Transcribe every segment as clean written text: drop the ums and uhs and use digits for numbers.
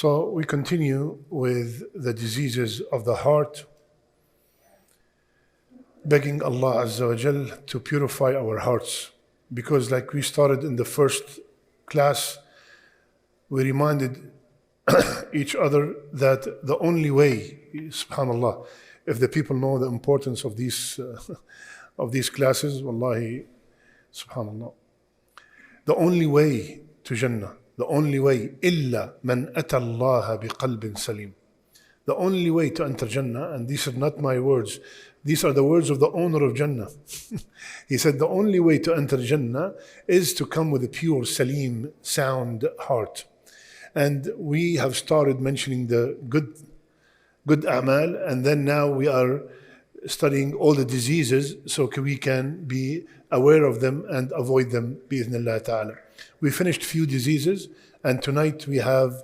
So we continue with the diseases of the heart, begging Allah Azza wa Jal to purify our hearts. Because like we started in the first class, we reminded each other that the only way, subhanallah, if the people know the importance of these classes, wallahi, subhanallah, the only way to Jannah, the only way, إِلَّا مَنْ أَتَى اللَّهَ بِقَلْبٍ سَلِيمٍ. The only way to enter Jannah, and these are not my words, these are the words of the owner of Jannah. He said the only way to enter Jannah is to come with a pure, salim, sound heart. And we have started mentioning the good a'mal, and then now we are studying all the diseases so we can be aware of them and avoid them, bi'idhnillah ta'ala. We finished few diseases, and tonight we have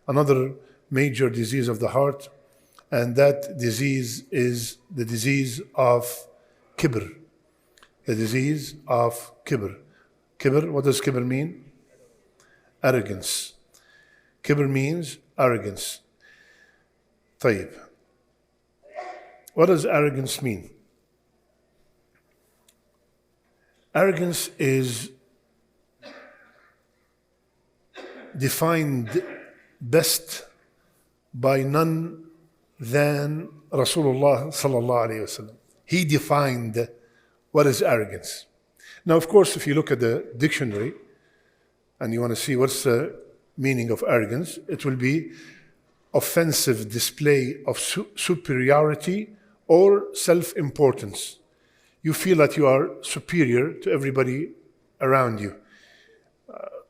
another major disease of the heart, and that disease is the disease of kibr. The disease of kibr. Kibr, what does kibr mean? Arrogance. Kibr means arrogance. طيب. What does arrogance mean? Arrogance is defined best by none than Rasulullah sallallahu alayhi wasallam. He defined what is arrogance. Now, of course, if you look at the dictionary and you want to see what's the meaning of arrogance, it will be offensive display of superiority or self-importance. You feel that you are superior to everybody around you.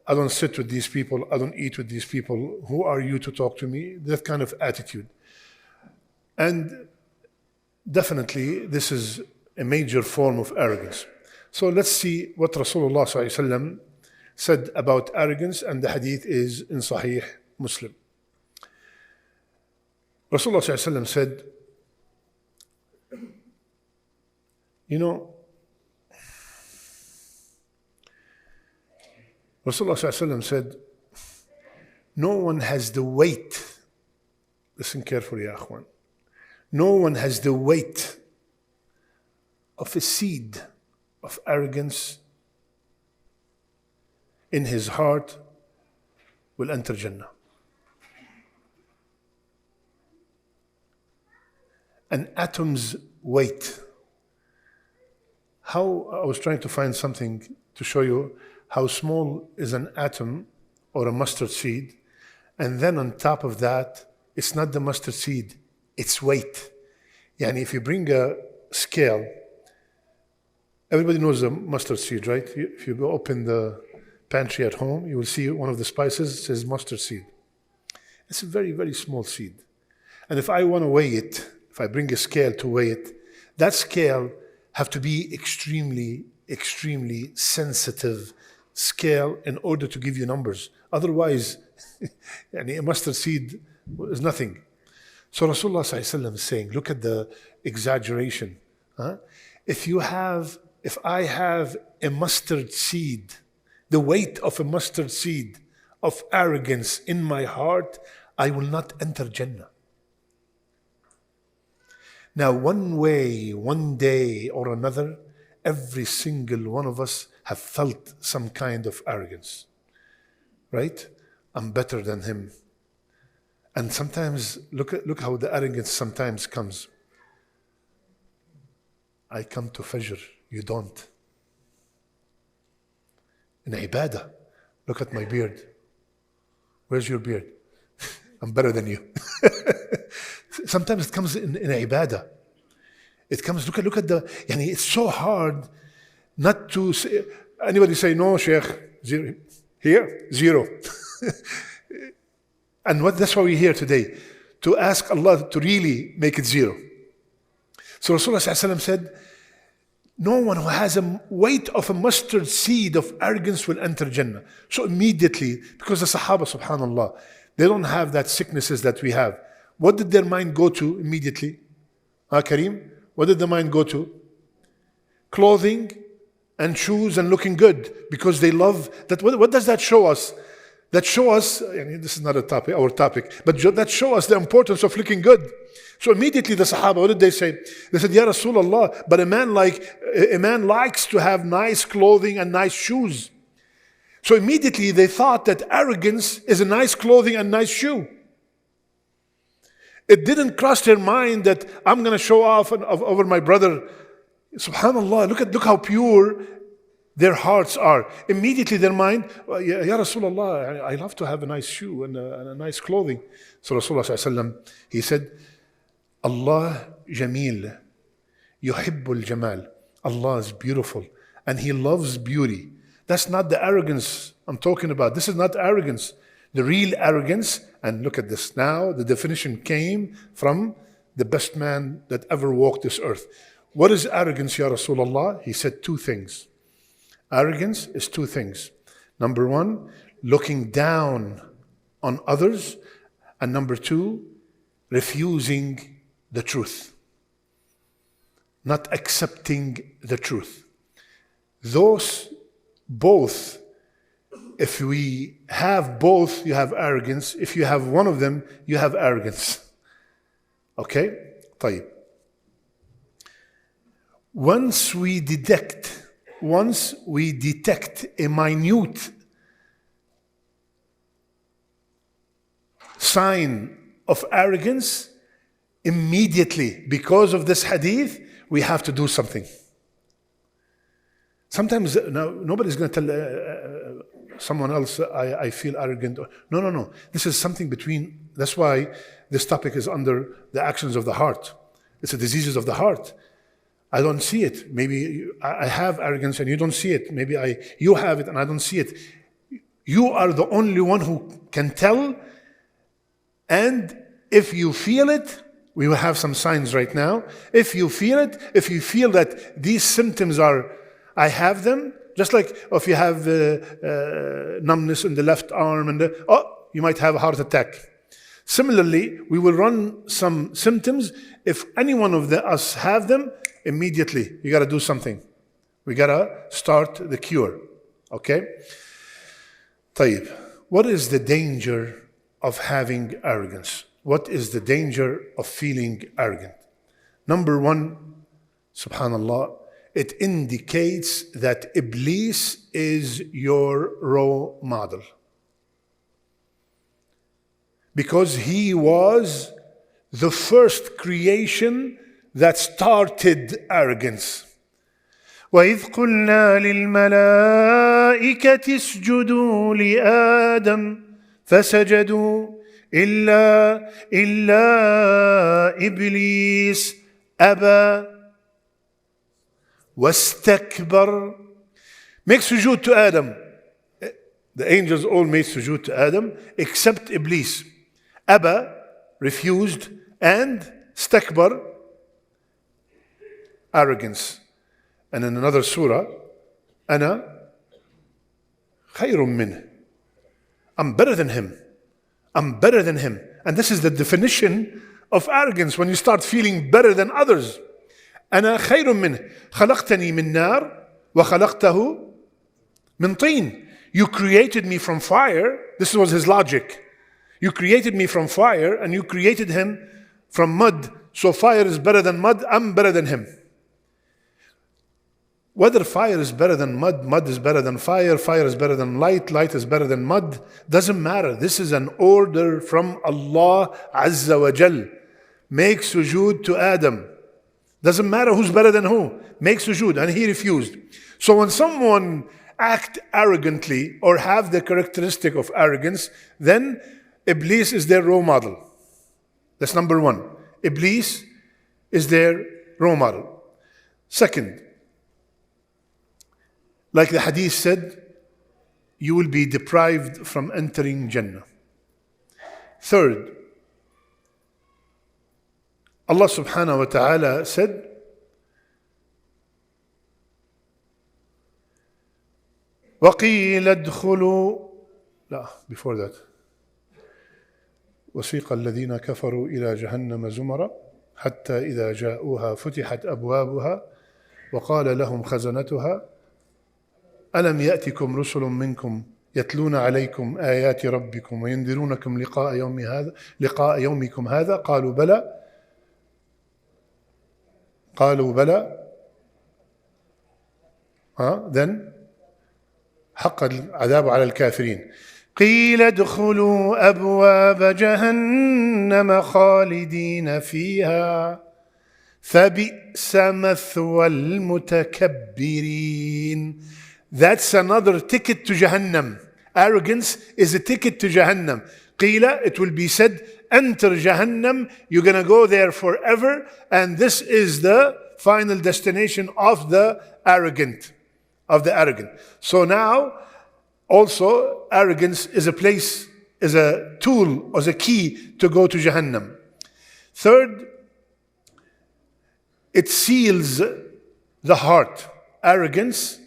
I don't sit with these people, I don't eat with these people, who are you to talk to me? That kind of attitude. And definitely this is a major form of arrogance. So let's see what Rasulullah ﷺ said about arrogance, and the hadith is in Sahih Muslim. Rasulullah ﷺ said, you know, Rasulullah ﷺ said, no one has the weight, listen carefully, ya akhwan, no one has the weight of a seed of arrogance in his heart will enter Jannah. An atom's weight. How, I was trying to find something to show you how small is an atom or a mustard seed, and then on top of that, it's not the mustard seed, it's weight. Yani if you bring a scale, everybody knows the mustard seed, right? If you go open the pantry at home, you will see one of the spices says mustard seed. It's a very, very small seed. And if I want to weigh it, if I bring a scale to weigh it, that scale have to be extremely, extremely sensitive scale in order to give you numbers. Otherwise, a mustard seed is nothing. So Rasulullah ﷺ is saying, look at the exaggeration. If I have a mustard seed, the weight of a mustard seed of arrogance in my heart, I will not enter Jannah. Now, one way, one day or another, every single one of us have felt some kind of arrogance, right? I'm better than him. And sometimes, look how the arrogance sometimes comes. I come to Fajr, you don't. In ibadah, look at my beard. Where's your beard? I'm better than you. Sometimes it comes in ibadah. It comes, look at the, it's so hard not to say, anybody say, no, Shaykh, zero. Here, zero. And that's why we're here today, to ask Allah to really make it zero. So Rasulullah ﷺ said, no one who has a weight of a mustard seed of arrogance will enter Jannah. So immediately, because the Sahaba, subhanallah, they don't have that sicknesses that we have. What did their mind go to immediately? Kareem? What did the mind go to? Clothing and shoes and looking good, because they love that. What does that show us? that show us, and this is not our topic, but that show us the importance of looking good. So immediately the Sahaba, what did they say? They said, Ya Rasulullah, but a man likes to have nice clothing and nice shoes. So immediately they thought that arrogance is a nice clothing and nice shoe. It didn't cross their mind that I'm going to show off over my brother. Subhanallah, look how pure their hearts are. Immediately their mind, Ya Rasulullah, I love to have a nice shoe and a nice clothing. So Rasulullah sallallahu alaihi wasallam, he said, Allah Jameel, Yuhibbul Jamal. Allah is beautiful and He loves beauty. That's not the arrogance I'm talking about. This is not arrogance. The real arrogance, and look at this now, the definition came from the best man that ever walked this earth. What is arrogance, Ya Rasulullah? He said two things. Arrogance is two things. Number one, looking down on others. And number two, refusing the truth. Not accepting the truth. Those both, if we have both, you have arrogance. If you have one of them, you have arrogance. Okay? طيب. Once we detect a minute sign of arrogance, immediately, because of this hadith, we have to do something. Sometimes nobody's going to tell someone else, I feel arrogant. No. This is something between, that's why this topic is under the actions of the heart. It's the diseases of the heart. I don't see it. Maybe I have arrogance and you don't see it. Maybe you have it and I don't see it. You are the only one who can tell. And if you feel it, we will have some signs right now. If you feel it, if you feel that these symptoms I have them, just like if you have numbness in the left arm you might have a heart attack. Similarly, we will run some symptoms. If any one of us have them, immediately you got to do something. We got to start the cure. Okay? طيب. What is the danger of having arrogance? What is the danger of feeling arrogant? Number one, subhanallah, it indicates that Iblis is your role model. Because he was the first creation that started arrogance. وَإِذْ قُلْنَا لِلْمَلَائِكَةِ اسْجُدُوا لِآدَمَ فَسَجَدُوا إِلَّا إِبْلِيسَ أَبَى وَاسْتَكْبَرَ. Make sujood to Adam. The angels all made sujood to Adam except Iblis. Abba, refused, and stakbar, arrogance. And in another surah, أنا خير منه. I'm better than him. I'm better than him. And this is the definition of arrogance, when you start feeling better than others. أنا خير منه. خلقتني من نار وخلقته من طين. You created me from fire. This was his logic. You created me from fire and you created him from mud. So fire is better than mud, I'm better than him. Whether fire is better than mud, mud is better than fire, fire is better than light, light is better than mud, doesn't matter. This is an order from Allah Azza wa Jal. Make sujood to Adam. Doesn't matter who's better than who. Make sujood. And he refused. So when someone act arrogantly or have the characteristic of arrogance, then Iblis is their role model. That's number one. Iblis is their role model. Second, like the hadith said, you will be deprived from entering Jannah. Third, Allah subhanahu wa ta'ala said, وَقِيلَ ادْخُلُوا لا, before that. وَسِيقَ الَّذِينَ كَفَرُوا إِلَى جَهَنَّمَ زُمَرًا حَتَّى إِذَا جَاءُوهَا فُتِحَتْ أَبْوَابُهَا وَقَالَ لَهُمْ خَزَنَتُهَا أَلَمْ يَأْتِكُمْ رُسُلٌ مِّنْكُمْ يتلون عليكم آيات ربكم وينذرونكم لقاء يومكم هذا قالوا بلى then حق العذاب على الكافرين قيل ادخلوا أبواب جهنم خالدين فيها فبئس مثوى المتكبرين. That's another ticket to Jahannam. Arrogance is a ticket to Jahannam. Qila, it will be said, enter Jahannam, you're going to go there forever, and this is the final destination of the arrogant. So now, also, arrogance is a place, is a tool, or a key to go to Jahannam. Third, it seals the heart. Arrogance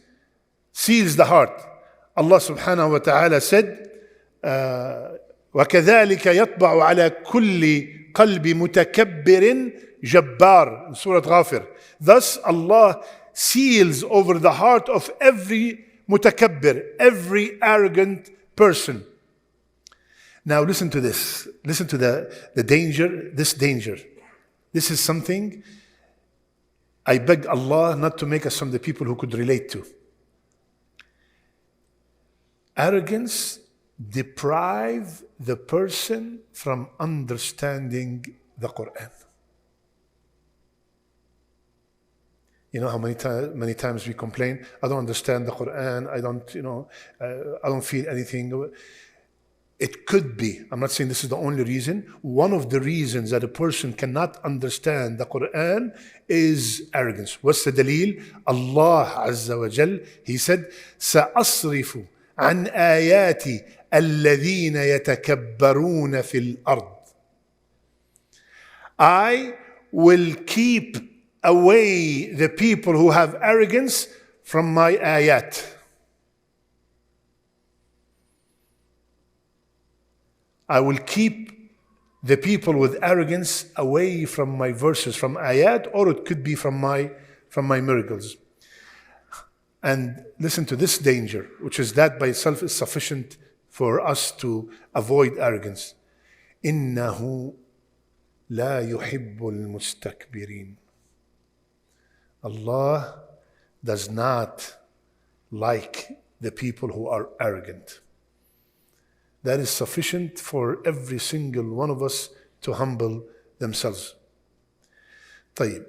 seals the heart. Allah subhanahu wa ta'ala said, وَكَذَلِكَ يَطْبَعُ عَلَى كُلِّ قَلْبِ مُتَكَبِّرٍ جَبَّارٍ in Surah Ghafir. Thus Allah seals over the heart of every mutakabbir, every arrogant person. Now listen to this. Listen to the danger, this danger. This is something I beg Allah not to make us from the people who could relate to. Arrogance deprives the person from understanding the Quran. You know how many times we complain, I don't understand the Quran, I don't feel anything. It could be, I'm not saying this is the only reason, one of the reasons that a person cannot understand the Quran is arrogance. What's the dalil? Allah Azza wa Jal, He said, سَأَصْرِفُ عَنْ آيَاتِ الَّذِينَ يَتَكَبَّرُونَ فِي الْأَرْضِ. I will keep away the people who have arrogance from my ayat. I will keep the people with arrogance away from my verses, from ayat, or it could be from my miracles. And listen to this danger, which is that by itself is sufficient for us to avoid arrogance. إِنَّهُ لَا يُحِبُّ الْمُسْتَكْبِرِينَ. Allah does not like the people who are arrogant. That is sufficient for every single one of us to humble themselves. طيب.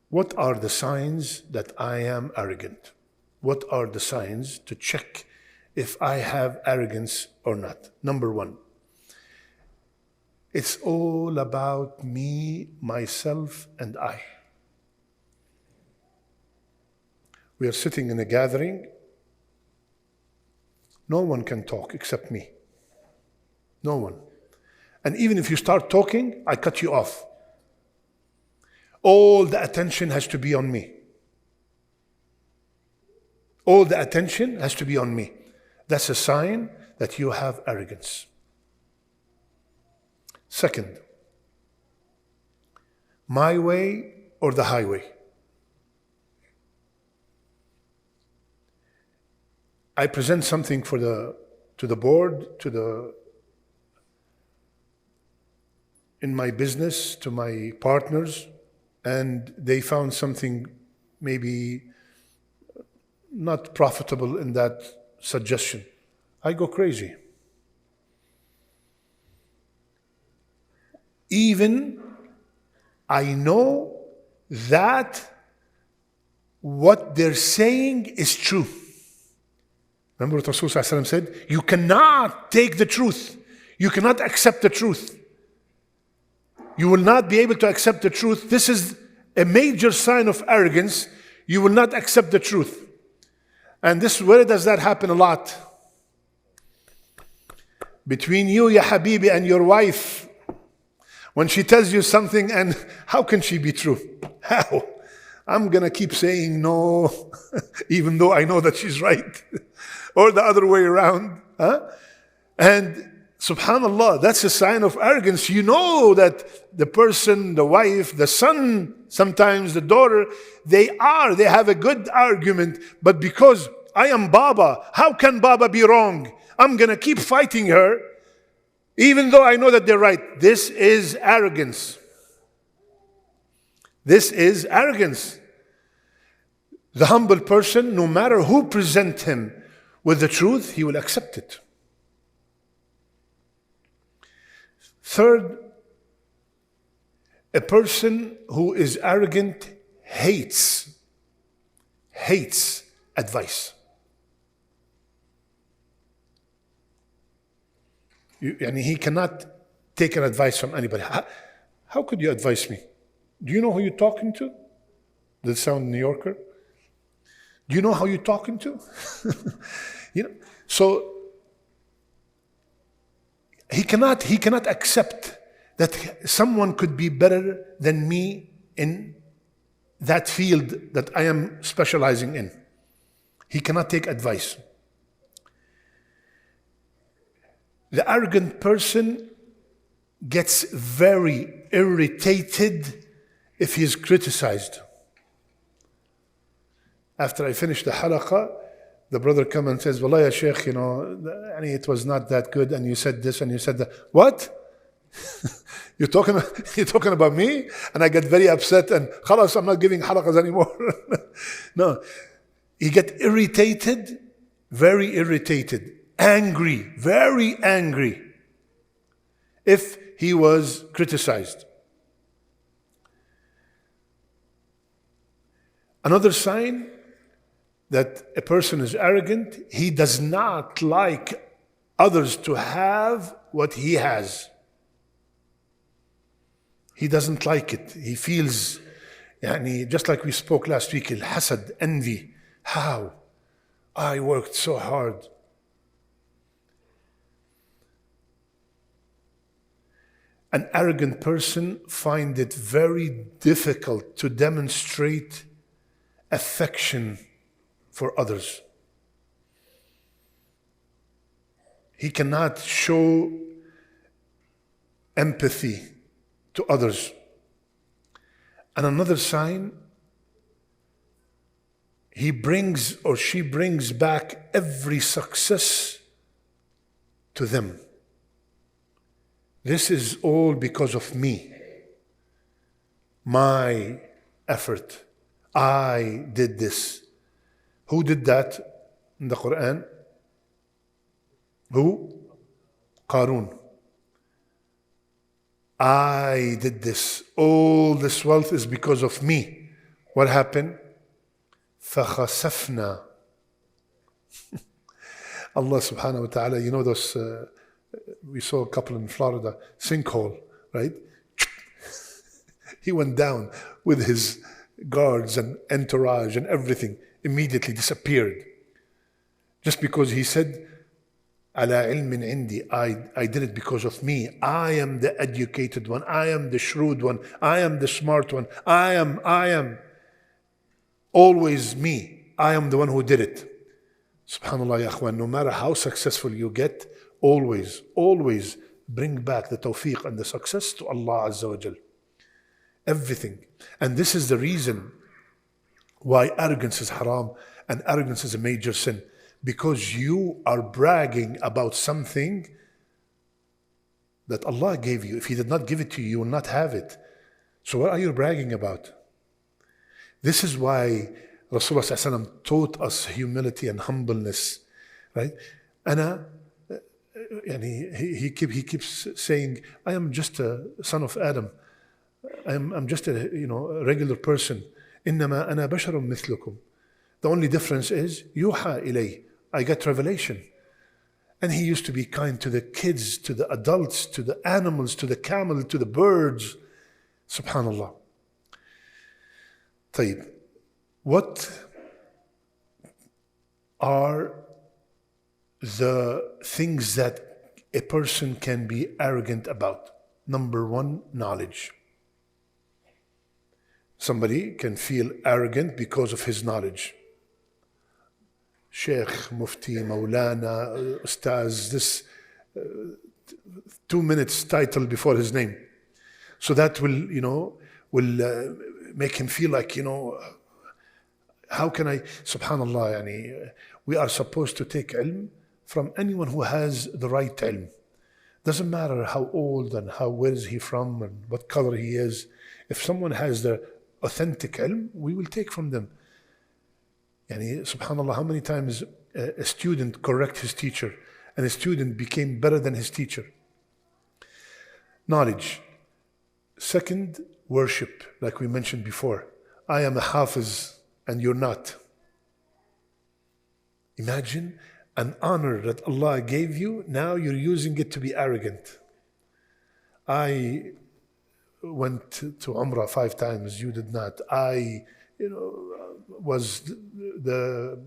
What are the signs that I am arrogant? What are the signs to check if I have arrogance or not? Number one, it's all about me, myself, and I. We are sitting in a gathering. No one can talk except me. No one. And even if you start talking, I cut you off. All the attention has to be on me. All the attention has to be on me. That's a sign that you have arrogance. Second, my way or the highway. I present something to the board, in my business, to my partners, and they found something maybe not profitable in that suggestion. I go crazy. Even I know that what they're saying is true. Remember what Rasul said? You cannot take the truth. You cannot accept the truth. You will not be able to accept the truth. This is a major sign of arrogance. You will not accept the truth. And where does that happen a lot? Between you, ya habibi, and your wife. When she tells you something, and how can she be true? How? I'm going to keep saying no, even though I know that she's right. Or the other way around. And subhanallah, that's a sign of arrogance. You know that the person, the wife, the son, sometimes the daughter, they have a good argument, but because I am Baba. How can Baba be wrong? I'm going to keep fighting her, even though I know that they're right. This is arrogance. This is arrogance. The humble person, no matter who present him with the truth, he will accept it. Third, a person who is arrogant hates advice. He cannot take an advice from anybody. How could you advise me? Do you know who you're talking to? Does it sound New Yorker? Do you know how you're talking to? So he cannot accept that someone could be better than me in that field that I am specializing in. He cannot take advice. The arrogant person gets very irritated if he is criticized. After I finish the halaqah, the brother comes and says, Wallah ya Shaykh, it was not that good, and you said this and you said that. What? You're talking about me? And I get very upset and khalas, I'm not giving halaqahs anymore. No. He gets irritated, very irritated, angry, very angry if he was criticized. Another sign that a person is arrogant, he does not like others to have what he has. He doesn't like it. He feels, just like we spoke last week, al-hasad, envy. How? I worked so hard. An arrogant person finds it very difficult to demonstrate affection for others. He cannot show empathy to others. And another sign, he brings or she brings back every success to them. This is all because of me, my effort. I did this. Who did that in the Quran? Who? Qarun. I did this. All this wealth is because of me. What happened? فَخَسَفْنَا. Allah subhanahu wa ta'ala, those, we saw a couple in Florida, sinkhole, right? He went down with his guards and entourage and everything, immediately disappeared. Just because he said, Ala ilmin indi, I did it because of me. I am the educated one. I am the shrewd one. I am the smart one. I am. Always me. I am the one who did it. Subhanallah, ya akhwan, no matter how successful you get, always bring back the tawfiq and the success to Allah Azza wa Jal. Everything. And this is the reason why arrogance is haram and arrogance is a major sin. Because you are bragging about something that Allah gave you. If He did not give it to you, you will not have it. So what are you bragging about? This is why Rasulullah ﷺ taught us humility and humbleness, right? And he keeps saying, I am just a son of Adam. I'm just a regular person. إنما أنا بشر مثلكم. The only difference is يوحى إلي. I get revelation. And he used to be kind to the kids, to the adults, to the animals, to the camel, to the birds. Subhanallah. طيب. What are the things that a person can be arrogant about? Number one, knowledge. Somebody can feel arrogant because of his knowledge. Shaykh, Mufti, Maulana, Ustadh, this 2 minutes title before his name. So that will make him feel like, How can I, subhanallah, yani, we are supposed to take ilm from anyone who has the right ilm. Doesn't matter how old and where is he from and what color he is. If someone has the authentic ilm, we will take from them. Yani, subhanallah, how many times a student correct his teacher and a student became better than his teacher? Knowledge. Second, worship, like we mentioned before. I am a hafiz and you're not. Imagine an honor that Allah gave you, now you're using it to be arrogant. I went to Umrah 5 times, you did not. I was the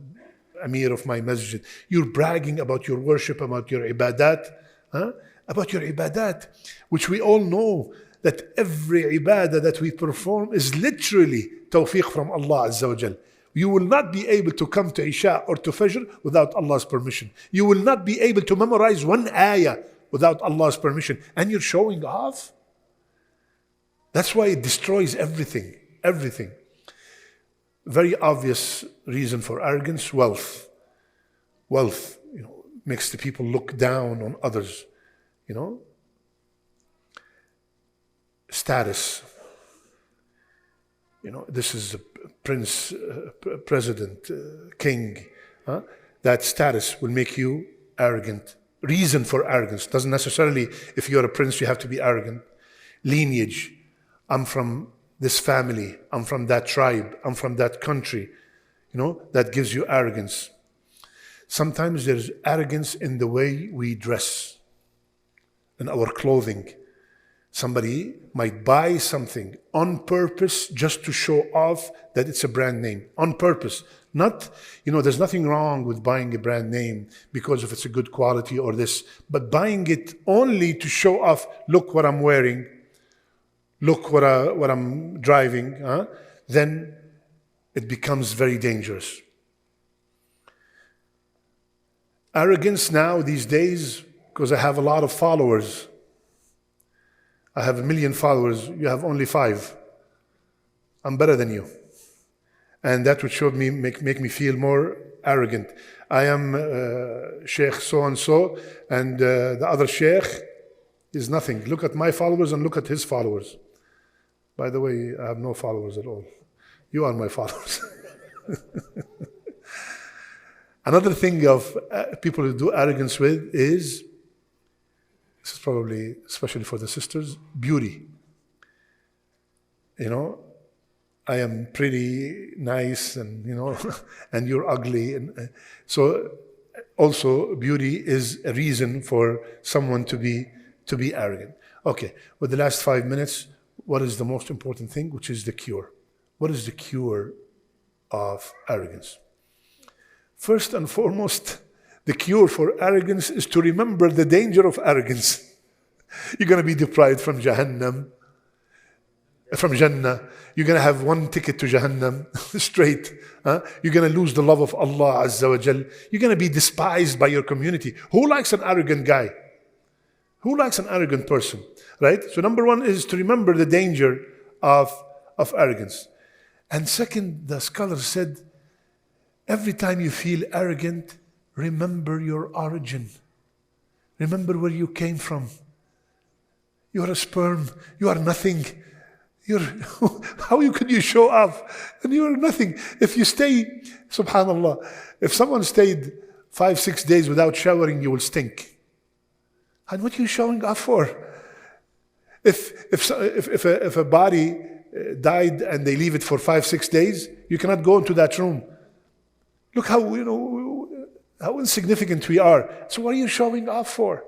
Amir of my masjid. You're bragging about your worship, about your ibadat, about your ibadat, which we all know that every ibadah that we perform is literally tawfiq from Allah Azza wa Jal. You will not be able to come to Isha or to Fajr without Allah's permission. You will not be able to memorize one ayah without Allah's permission. And you're showing off? That's why it destroys everything. Everything. Very obvious reason for arrogance, wealth. Wealth, makes the people look down on others. Status. This is a prince, president, king. That status will make you arrogant. Reason for arrogance. Doesn't necessarily, if you're a prince, you have to be arrogant. Lineage. I'm from this family. I'm from that tribe. I'm from that country. That gives you arrogance. Sometimes there's arrogance in the way we dress, in our clothing. Somebody might buy something on purpose just to show off that it's a brand name. On purpose. Not, there's nothing wrong with buying a brand name because if it's a good quality or this. But buying it only to show off, look what I'm wearing, look what I'm driving, then it becomes very dangerous. Arrogance now, these days, because I have a lot of followers. I have 1 million followers, you have only 5. I'm better than you. And that would make me feel more arrogant. I am Shaykh so-and-so, and the other Shaykh is nothing. Look at my followers and look at his followers. By the way, I have no followers at all. You are my followers. Another thing of people who do arrogance with is, this is probably, especially for the sisters, beauty. I am pretty nice and, and you're ugly. And so also beauty is a reason for someone to be arrogant. Okay, with the last 5 minutes, what is the most important thing, which is the cure? What is the cure of arrogance? First and foremost, the cure for arrogance is to remember the danger of arrogance. You're going to be deprived from Jahannam, from Jannah. You're going to have one ticket to Jahannam straight. You're going to lose the love of Allah Azza wa Jal. You're going to be despised by your community. Who likes an arrogant guy? Who likes an arrogant person? Right? So number one is to remember the danger of arrogance. And second, the scholar said, every time you feel arrogant, remember your origin. Remember where you came from. You are a sperm. You are nothing. How could you show off? And you are nothing. If you stay, subhanallah, if someone stayed 5-6 days without showering, you will stink. And what are you showing off for? If a body died and they leave it for 5-6 days, you cannot go into that room. Look how insignificant we are. So what are you showing off for?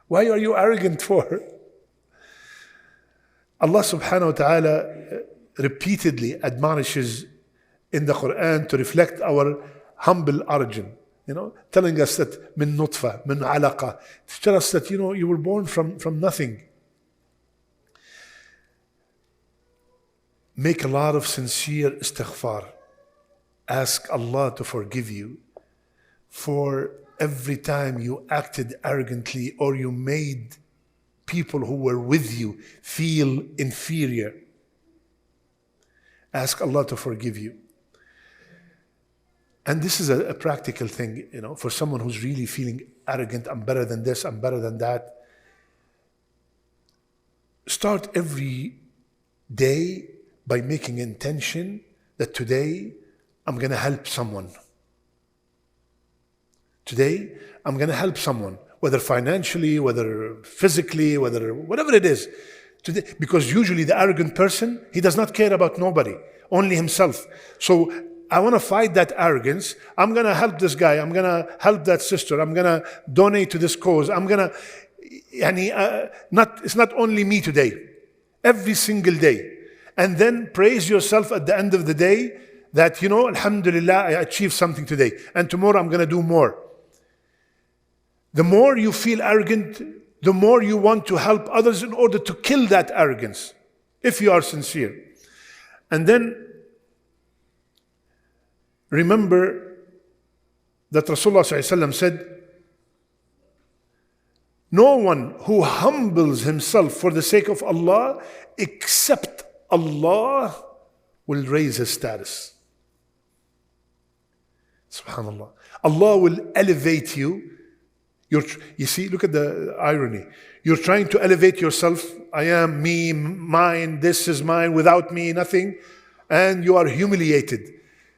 Why are you arrogant for? Allah subhanahu wa ta'ala repeatedly admonishes in the Quran to reflect our humble origin. Telling us that min nutfa, min alaqa. To tell us that, you were born from nothing. Make a lot of sincere istighfar. Ask Allah to forgive you for every time you acted arrogantly or you made people who were with you feel inferior. Ask Allah to forgive you. And this is a practical thing, for someone who's really feeling arrogant, I'm better than this, I'm better than that. Start every day by making intention that today I'm going to help someone. Today I'm going to help someone, whether financially, whether physically, whatever it is. Today, because usually the arrogant person, he does not care about nobody, only himself. So I want to fight that arrogance. I'm going to help this guy. I'm going to help that sister. I'm going to donate to this cause. I'm going to, it's not only me today, every single day. And then praise yourself at the end of the day that, alhamdulillah, I achieved something today. And tomorrow I'm going to do more. The more you feel arrogant, the more you want to help others in order to kill that arrogance, if you are sincere. And then remember that Rasulullah ﷺ said, no one who humbles himself for the sake of Allah, except Allah will raise his status. Subhanallah. Allah will elevate you. You see, look at the irony. You're trying to elevate yourself. I am, me, mine, this is mine, without me, nothing. And you are humiliated.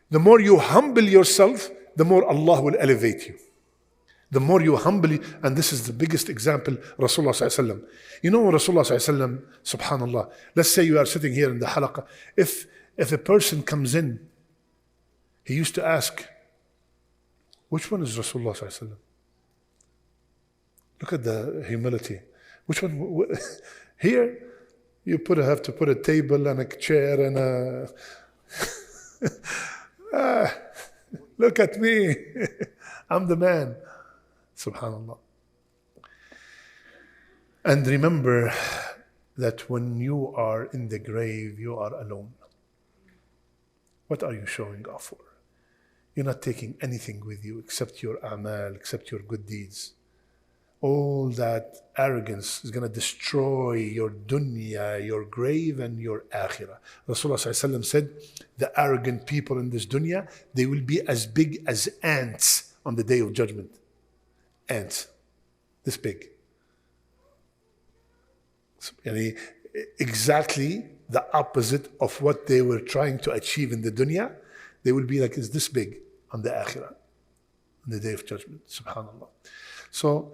The more you humble yourself, the more Allah will elevate you. The more you humble, and this is the biggest example, Rasulullah ﷺ. Rasulullah ﷺ, subhanallah, let's say you are sitting here in the halaqah. If a person comes in, he used to ask, which one is Rasulullah ﷺ? Look at the humility. Which one? Here, you have to put a table and a chair and a... look at me. I'm the man. Subhanallah. And remember that when you are in the grave, you are alone. What are you showing off for? You're not taking anything with you except your amal, except your good deeds. All that arrogance is going to destroy your dunya, your grave, and your akhirah. Rasulullah ﷺ said, the arrogant people in this dunya, they will be as big as ants on the day of judgment. Ants. This big. Exactly the opposite of what they were trying to achieve in the dunya. They will be like this big on the akhirah, on the day of judgment. Subhanallah. So,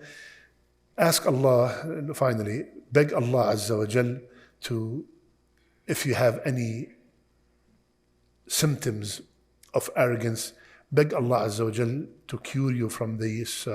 ask Allah, finally, beg Allah Azza wa Jal to, if you have any symptoms of arrogance, beg Allah Azza wa Jal to cure you from these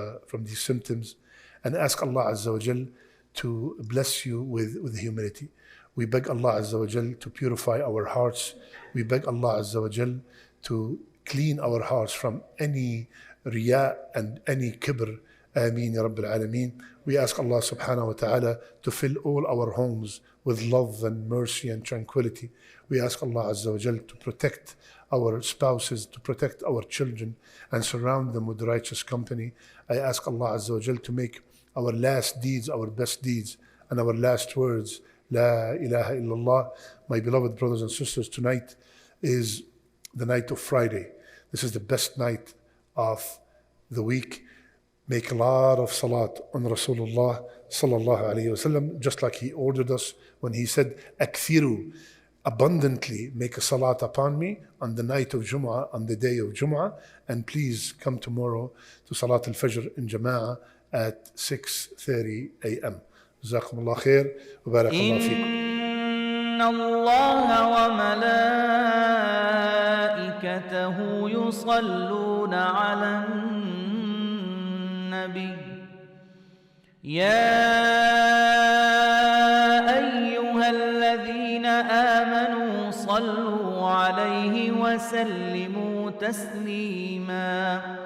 symptoms, and ask Allah Azza wa Jal to bless you with humility. We beg Allah Azza wa Jal to purify our hearts. We beg Allah Azza wa Jal to clean our hearts from any riya and any kibr. Ameen ya Rabbil Alameen. We ask Allah subhanahu wa ta'ala to fill all our homes with love and mercy and tranquility. We ask Allah Azza wa Jal to protect our spouses, to protect our children, and surround them with righteous company. I ask Allah Azza wa Jal to make our last deeds our best deeds, and our last words, La ilaha illallah. My beloved brothers and sisters, tonight is the night of Friday. This is the best night of the week. Make a lot of salat on Rasulullah sallallahu alayhi wasallam, just like he ordered us when he said, Akthiru, abundantly make a salat upon me on the night of Jum'ah, on the day of Jum'ah, and please come tomorrow to Salat al-Fajr in Jama'ah at 6:30 a.m. Jazakumullah khair wa barakallahu feekum. Inna Allah wa malaikatahu yusalluna ala النبي يا أيها الذين آمنوا صلوا عليه وسلموا تسليما